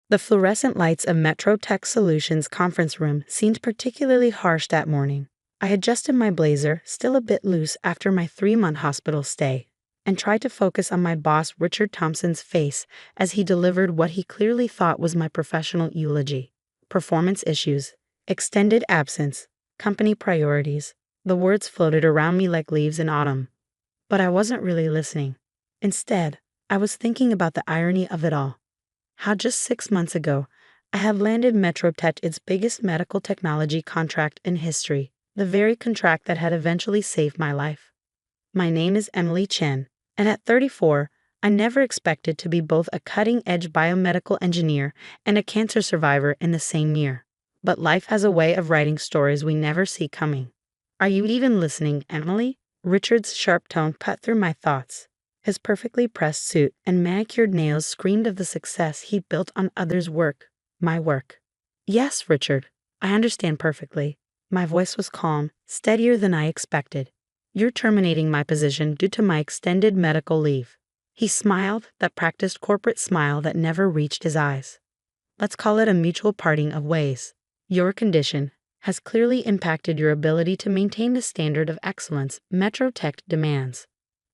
The fluorescent lights of Metro Tech Solutions' conference room seemed particularly harsh that morning. I adjusted my blazer, still a bit loose after my 3-month hospital stay, and tried to focus on my boss Richard Thompson's face as he delivered what he clearly thought was my professional eulogy. Performance issues, extended absence, company priorities. The words floated around me like leaves in autumn. But I wasn't really listening. Instead, I was thinking about the irony of it all. How just 6 months ago, I had landed Metrotech its biggest medical technology contract in history, the very contract that had eventually saved my life. My name is Emily Chen, and at 34, I never expected to be both a cutting-edge biomedical engineer and a cancer survivor in the same year. But life has a way of writing stories we never see coming. Are you even listening, Emily? Richard's sharp tone cut through my thoughts. His perfectly pressed suit and manicured nails screamed of the success he'd built on others' work, my work. Yes, Richard, I understand perfectly. My voice was calm, steadier than I expected. You're terminating my position due to my extended medical leave. He smiled, that practiced corporate smile that never reached his eyes. Let's call it a mutual parting of ways. Your condition has clearly impacted your ability to maintain the standard of excellence Metrotech demands.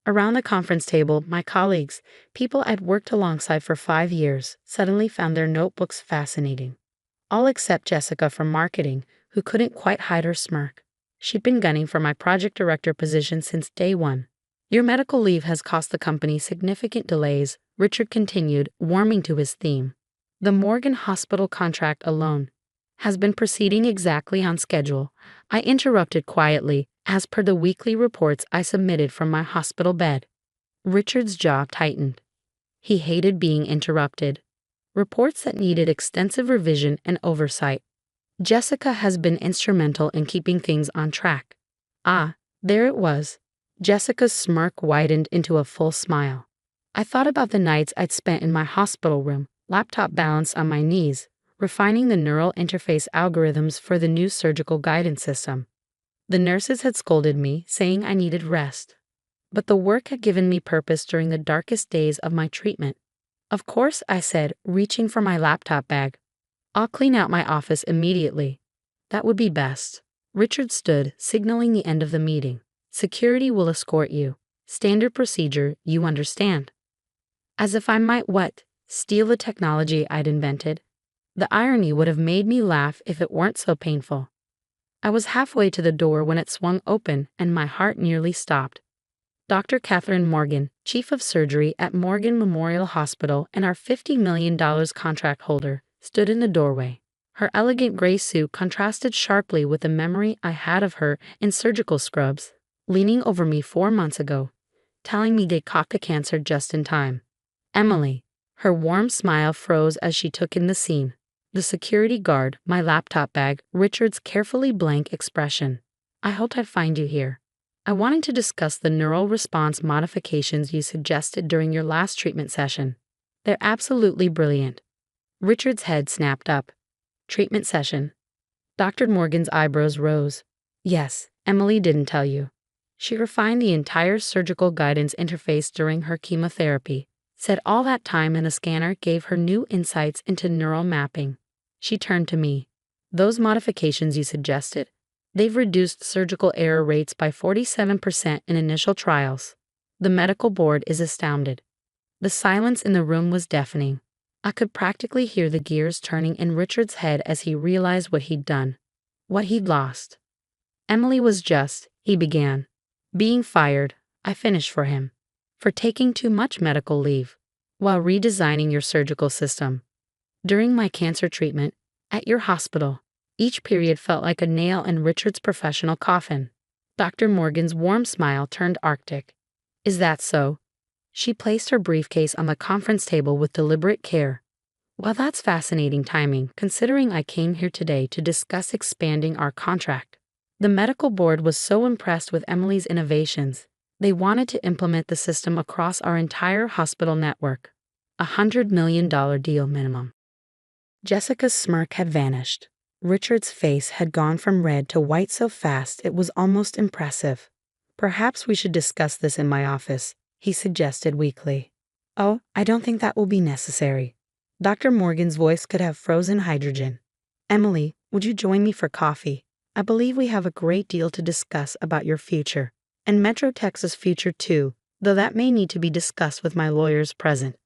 Around the conference table, my colleagues, people I'd worked alongside for 5 years, suddenly found their notebooks fascinating. All except Jessica from marketing, who couldn't quite hide her smirk. She'd been gunning for my project director position since day one. Your medical leave has cost the company significant delays, Richard continued, warming to his theme. The Morgan Hospital contract alone has been proceeding exactly on schedule. I interrupted quietly, as per the weekly reports I submitted from my hospital bed. Richard's jaw tightened. He hated being interrupted. Reports that needed extensive revision and oversight. Jessica has been instrumental in keeping things on track. Ah, there it was. Jessica's smirk widened into a full smile. I thought about the nights I'd spent in my hospital room, laptop balanced on my knees, refining the neural interface algorithms for the new surgical guidance system. The nurses had scolded me, saying I needed rest. But the work had given me purpose during the darkest days of my treatment. Of course, I said, reaching for my laptop bag. I'll clean out my office immediately. That would be best. Richard stood, signaling the end of the meeting. Security will escort you. Standard procedure, you understand. As if I might what? Steal the technology I'd invented? The irony would have made me laugh if it weren't so painful. I was halfway to the door when it swung open and my heart nearly stopped. Dr. Catherine Morgan, Chief of Surgery at Morgan Memorial Hospital and our $50 million contract holder, stood in the doorway. Her elegant gray suit contrasted sharply with the memory I had of her in surgical scrubs, leaning over me 4 months ago, telling me they'd caught the cancer just in time. Emily. Her warm smile froze as she took in the scene. The security guard, my laptop bag, Richard's carefully blank expression. I hoped I'd find you here. I wanted to discuss the neural response modifications you suggested during your last treatment session. They're absolutely brilliant. Richard's head snapped up. Treatment session. Dr. Morgan's eyebrows rose. Yes, Emily didn't tell you. She refined the entire surgical guidance interface during her chemotherapy. Said all that time in a scanner gave her new insights into neural mapping. She turned to me. Those modifications you suggested, they've reduced surgical error rates by 47% in initial trials. The medical board is astounded. The silence in the room was deafening. I could practically hear the gears turning in Richard's head as he realized what he'd done, what he'd lost. Emily was just, he began, being fired. I finished for him. For taking too much medical leave, while redesigning your surgical system. During my cancer treatment, at your hospital, each period felt like a nail in Richard's professional coffin. Dr. Morgan's warm smile turned arctic. Is that so? She placed her briefcase on the conference table with deliberate care. Well, that's fascinating timing, considering I came here today to discuss expanding our contract. The medical board was so impressed with Emily's innovations. They wanted to implement the system across our entire hospital network. $100 million deal minimum. Jessica's smirk had vanished. Richard's face had gone from red to white so fast it was almost impressive. Perhaps we should discuss this in my office, he suggested weakly. Oh, I don't think that will be necessary. Dr. Morgan's voice could have frozen hydrogen. Emily, would you join me for coffee? I believe we have a great deal to discuss about your future, and Metro Tech's future too, though that may need to be discussed with my lawyers present.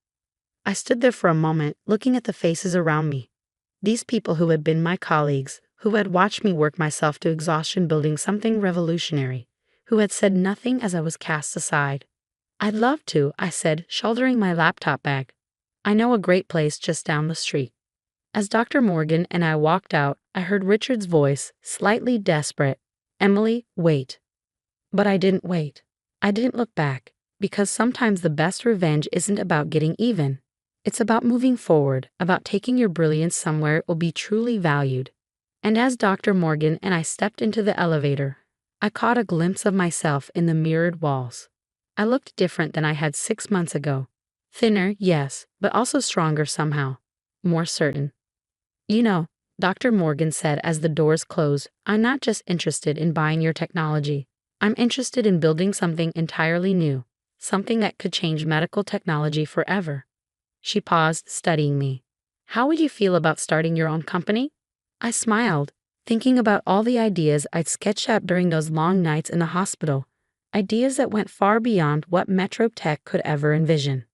I stood there for a moment, looking at the faces around me. These people who had been my colleagues, who had watched me work myself to exhaustion building something revolutionary, who had said nothing as I was cast aside. I'd love to, I said, shouldering my laptop bag. I know a great place just down the street. As Dr. Morgan and I walked out, I heard Richard's voice, slightly desperate. Emily, wait. But I didn't wait. I didn't look back, because sometimes the best revenge isn't about getting even. It's about moving forward, about taking your brilliance somewhere it will be truly valued. And as Dr. Morgan and I stepped into the elevator, I caught a glimpse of myself in the mirrored walls. I looked different than I had 6 months ago. Thinner, yes, but also stronger somehow. More certain. You know, Dr. Morgan said as the doors closed, I'm not just interested in buying your technology. I'm interested in building something entirely new, something that could change medical technology forever. She paused, studying me. How would you feel about starting your own company? I smiled, thinking about all the ideas I'd sketched out during those long nights in the hospital, ideas that went far beyond what Metro Tech could ever envision.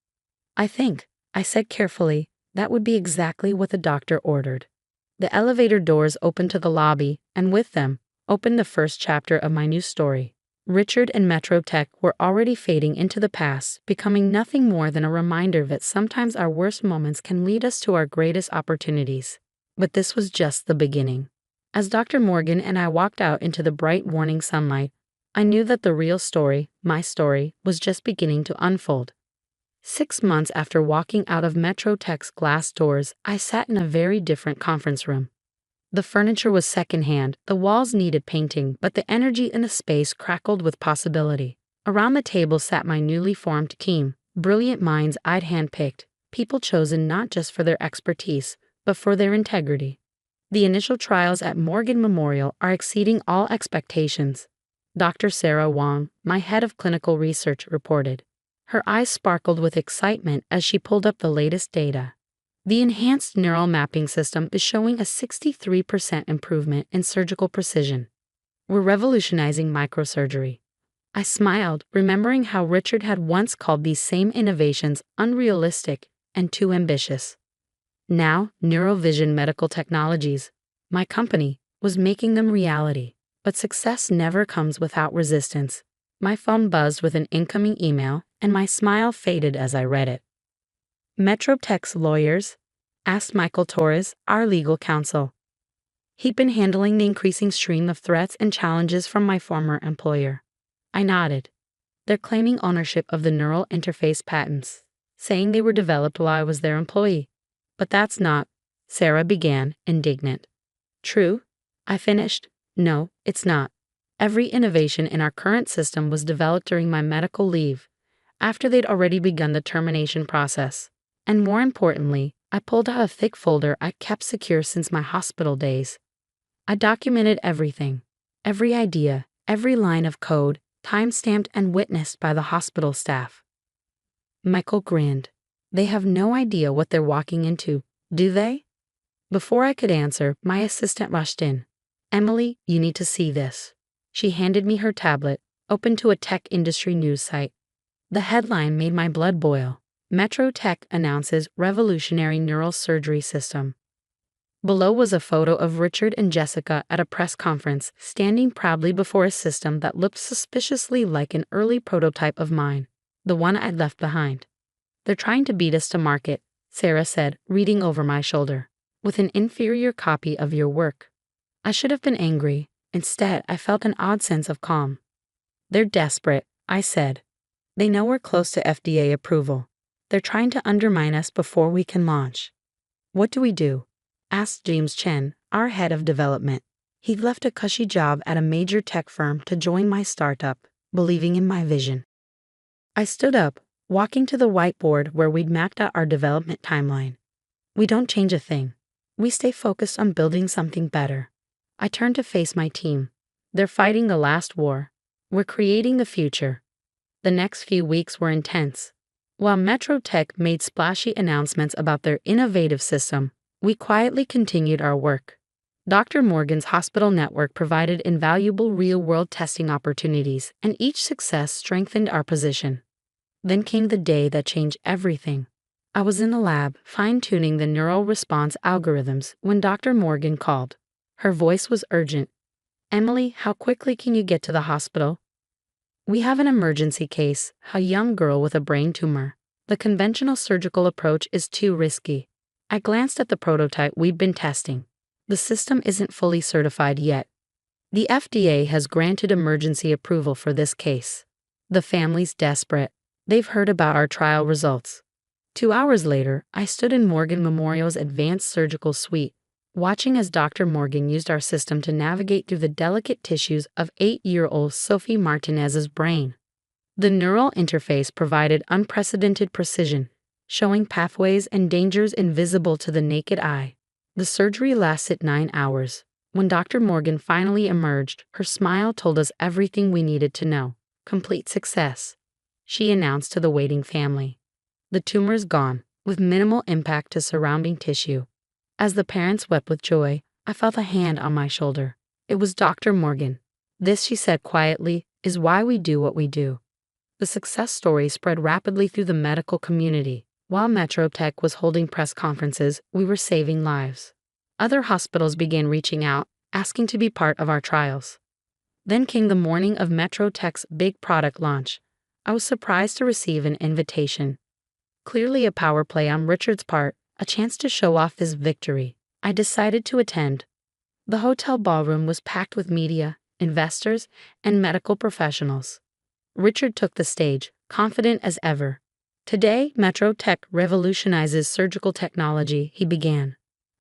I think, I said carefully, that would be exactly what the doctor ordered. The elevator doors opened to the lobby, and with them, opened the first chapter of my new story. Richard and Metro Tech were already fading into the past, becoming nothing more than a reminder that sometimes our worst moments can lead us to our greatest opportunities. But this was just the beginning. As Dr. Morgan and I walked out into the bright morning sunlight, I knew that the real story, my story, was just beginning to unfold. 6 months after walking out of Metro Tech's glass doors, I sat in a very different conference room. The furniture was secondhand, the walls needed painting, but the energy in the space crackled with possibility. Around the table sat my newly formed team, brilliant minds I'd handpicked, people chosen not just for their expertise, but for their integrity. The initial trials at Morgan Memorial are exceeding all expectations. Dr. Sarah Wong, my head of clinical research, reported. Her eyes sparkled with excitement as she pulled up the latest data. The enhanced neural mapping system is showing a 63% improvement in surgical precision. We're revolutionizing microsurgery. I smiled, remembering how Richard had once called these same innovations unrealistic and too ambitious. Now, Neurovision Medical Technologies, my company, was making them reality. But success never comes without resistance. My phone buzzed with an incoming email, and my smile faded as I read it. Metro Tech's lawyers? Asked Michael Torres, our legal counsel. He'd been handling the increasing stream of threats and challenges from my former employer. I nodded. They're claiming ownership of the neural interface patents, saying they were developed while I was their employee. But that's not, Sarah began, indignant. True? I finished. No, it's not. Every innovation in our current system was developed during my medical leave, after they'd already begun the termination process. And more importantly, I pulled out a thick folder I kept secure since my hospital days. I documented everything, every idea, every line of code, time-stamped and witnessed by the hospital staff. Michael grinned. They have no idea what they're walking into, do they? Before I could answer, my assistant rushed in. Emily, you need to see this. She handed me her tablet, open to a tech industry news site. The headline made my blood boil. Metro Tech announces revolutionary neural surgery system. Below was a photo of Richard and Jessica at a press conference, standing proudly before a system that looked suspiciously like an early prototype of mine, the one I'd left behind. They're trying to beat us to market, Sarah said, reading over my shoulder, with an inferior copy of your work. I should have been angry. Instead, I felt an odd sense of calm. They're desperate, I said. They know we're close to FDA approval. They're trying to undermine us before we can launch. What do we do? Asked James Chen, our head of development. He'd left a cushy job at a major tech firm to join my startup, believing in my vision. I stood up, walking to the whiteboard where we'd mapped out our development timeline. We don't change a thing. We stay focused on building something better. I turned to face my team. They're fighting the last war. We're creating the future. The next few weeks were intense. While Metro Tech made splashy announcements about their innovative system, we quietly continued our work. Dr. Morgan's hospital network provided invaluable real-world testing opportunities, and each success strengthened our position. Then came the day that changed everything. I was in the lab, fine-tuning the neural response algorithms, when Dr. Morgan called. Her voice was urgent. "Emily, how quickly can you get to the hospital? We have an emergency case, a young girl with a brain tumor. The conventional surgical approach is too risky." I glanced at the prototype we'd been testing. The system isn't fully certified yet. The FDA has granted emergency approval for this case. The family's desperate. They've heard about our trial results. 2 hours later, I stood in Morgan Memorial's advanced surgical suite, watching as Dr. Morgan used our system to navigate through the delicate tissues of 8-year-old Sophie Martinez's brain. The neural interface provided unprecedented precision, showing pathways and dangers invisible to the naked eye. The surgery lasted 9 hours. When Dr. Morgan finally emerged, her smile told us everything we needed to know. "Complete success," she announced to the waiting family. "The tumor's gone, with minimal impact to surrounding tissue." As the parents wept with joy, I felt a hand on my shoulder. It was Dr. Morgan. "This," she said quietly, "is why we do what we do." The success story spread rapidly through the medical community. While Metro Tech was holding press conferences, we were saving lives. Other hospitals began reaching out, asking to be part of our trials. Then came the morning of Metro Tech's big product launch. I was surprised to receive an invitation. Clearly a power play on Richard's part, a chance to show off his victory. I decided to attend. The hotel ballroom was packed with media, investors, and medical professionals. Richard took the stage, confident as ever. "Today, Metro Tech revolutionizes surgical technology," he began.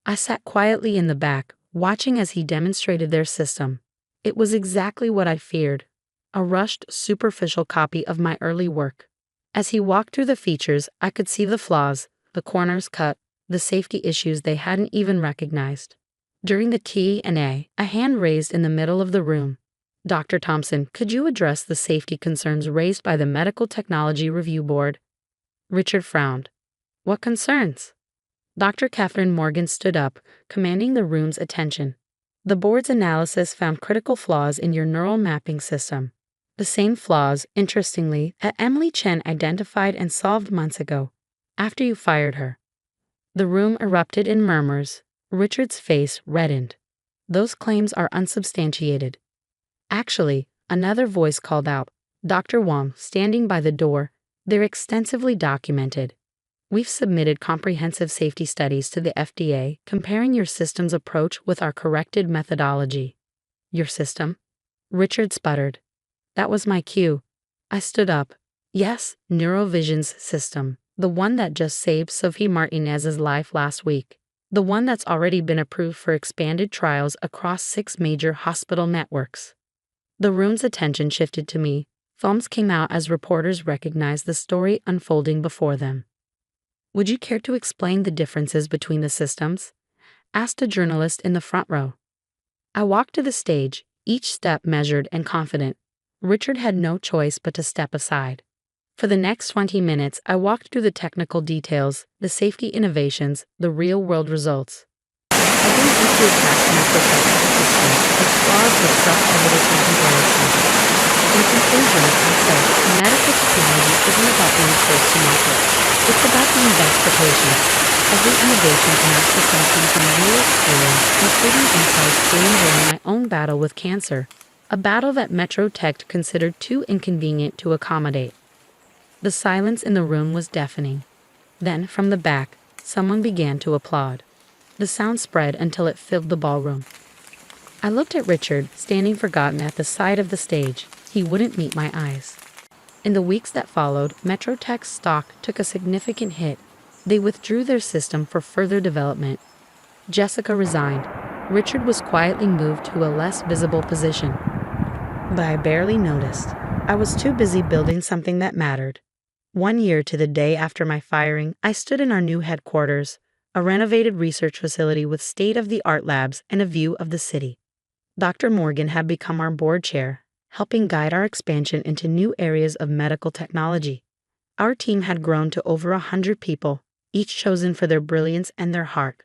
I sat quietly in the back, watching as he demonstrated their system. It was exactly what I feared, a rushed, superficial copy of my early work. As he walked through the features, I could see the flaws, the corners cut, the safety issues they hadn't even recognized. During the Q&A, a hand raised in the middle of the room. "Dr. Thompson, could you address the safety concerns raised by the Medical Technology Review Board?" Richard frowned. "What concerns?" Dr. Catherine Morgan stood up, commanding the room's attention. "The board's analysis found critical flaws in your neural mapping system. The same flaws, interestingly, that Emily Chen identified and solved months ago, after you fired her." The room erupted in murmurs. Richard's face reddened. "Those claims are unsubstantiated." "Actually," another voice called out, Dr. Wong, standing by the door, "they're extensively documented. We've submitted comprehensive safety studies to the FDA comparing your system's approach with our corrected methodology." "Your system?" Richard sputtered. That was my cue. I stood up. "Yes, Neurovision's system, the one that just saved Sophie Martinez's life last week. The one that's already been approved for expanded trials across 6 major hospital networks." The room's attention shifted to me. Thumbs came out as reporters recognized the story unfolding before them. "Would you care to explain the differences between the systems?" asked a journalist in the front row. I walked to the stage, each step measured and confident. Richard had no choice but to step aside. For the next 20 minutes, I walked through the technical details, the safety innovations, the real-world results. I didn't need to attack Metro Tech's system, its flaws were self-evident in comparison. In conclusion, I said, medical technology isn't about being first to market. It's about being best for patients. Every innovation in our system came from real experience, including insights gained during my own battle with cancer, a battle that Metro Tech considered too inconvenient to accommodate. The silence in the room was deafening. Then, from the back, someone began to applaud. The sound spread until it filled the ballroom. I looked at Richard, standing forgotten at the side of the stage. He wouldn't meet my eyes. In the weeks that followed, Metro Tech's stock took a significant hit. They withdrew their system for further development. Jessica resigned. Richard was quietly moved to a less visible position. But I barely noticed. I was too busy building something that mattered. 1 year to the day after my firing, I stood in our new headquarters, a renovated research facility with state-of-the-art labs and a view of the city. Dr. Morgan had become our board chair, helping guide our expansion into new areas of medical technology. Our team had grown to over 100 people, each chosen for their brilliance and their heart.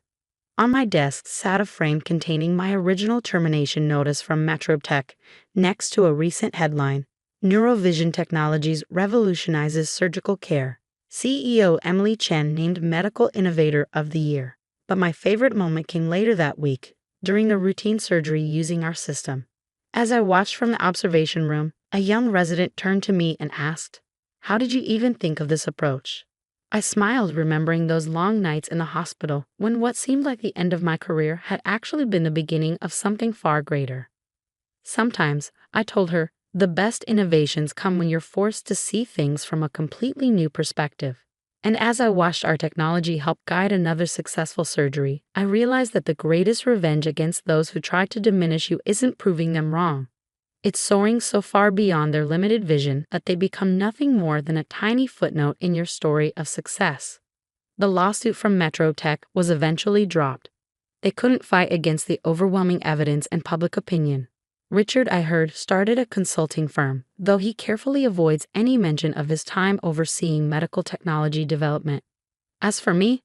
On my desk sat a frame containing my original termination notice from MetroTech, next to a recent headline: Neurovision Technologies Revolutionizes Surgical Care. CEO Emily Chen named Medical Innovator of the Year. But my favorite moment came later that week, during a routine surgery using our system. As I watched from the observation room, a young resident turned to me and asked, "How did you even think of this approach?" I smiled, remembering those long nights in the hospital when what seemed like the end of my career had actually been the beginning of something far greater. Sometimes, I told her, the best innovations come when you're forced to see things from a completely new perspective. And as I watched our technology help guide another successful surgery, I realized that the greatest revenge against those who try to diminish you isn't proving them wrong. It's soaring so far beyond their limited vision that they become nothing more than a tiny footnote in your story of success. The lawsuit from MetroTech was eventually dropped. They couldn't fight against the overwhelming evidence and public opinion. Richard, I heard, started a consulting firm, though he carefully avoids any mention of his time overseeing medical technology development. As for me,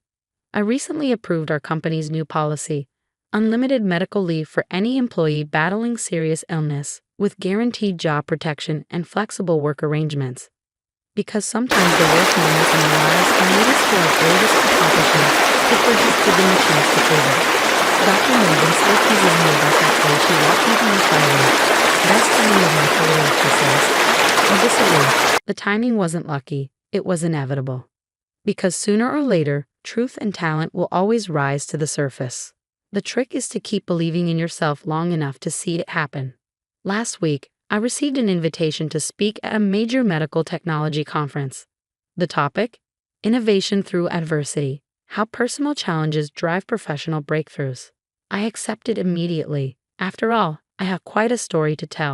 I recently approved our company's new policy: unlimited medical leave for any employee battling serious illness, with guaranteed job protection and flexible work arrangements. Because sometimes the worst moments in our lives can lead us to our greatest accomplishments if we're just given the chance to prove it. Dr. Morgan still teases me about that day she walked into my silence. Best timing of my career, she says. I disagree. The timing wasn't lucky, it was inevitable. Because sooner or later, truth and talent will always rise to the surface. The trick is to keep believing in yourself long enough to see it happen. Last week, I received an invitation to speak at a major medical technology conference. The topic? Innovation through adversity: how personal challenges drive professional breakthroughs. I accepted immediately. After all, I have quite a story to tell.